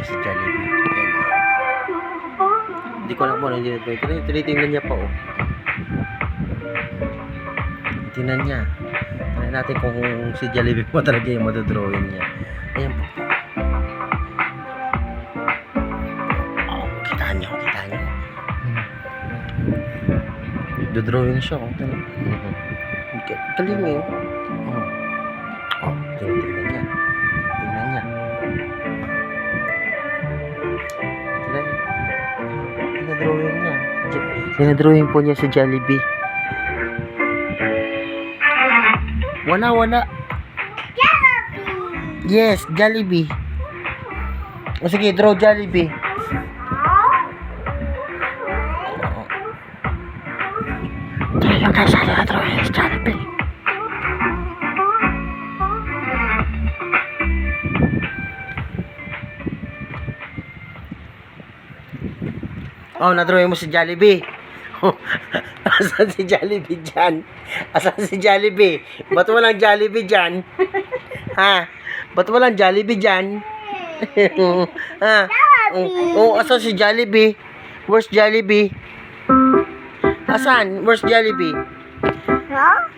si Jollibee. Ayan. Hindi ko alam po, hindi na ito. Tinitingnan niya pa, oh. Tingnan niya. Tingnan natin kung si Jollibee po talaga yung madodrawing niya. Ayan po. Oh, kita niyo. Dodrawing siya, oh. Galing eh. Oh, tingnan niya. Dinadrawing niya. Dinadrawing po niya si Jollibee. Wala. Jollibee! Yes, Jollibee. O sige, draw Jollibee. Yung nasa dinadrawing si Jollibee. Oh, na-drawing mo si Jollibee. Asan si Jollibee dyan? Asan si Jollibee? Ba't walang Jollibee dyan? Ha? Ba't walang Jollibee dyan? Ha? Oh, asan si Jollibee? Where's Jollibee? Asan? Where's Jollibee? Huh?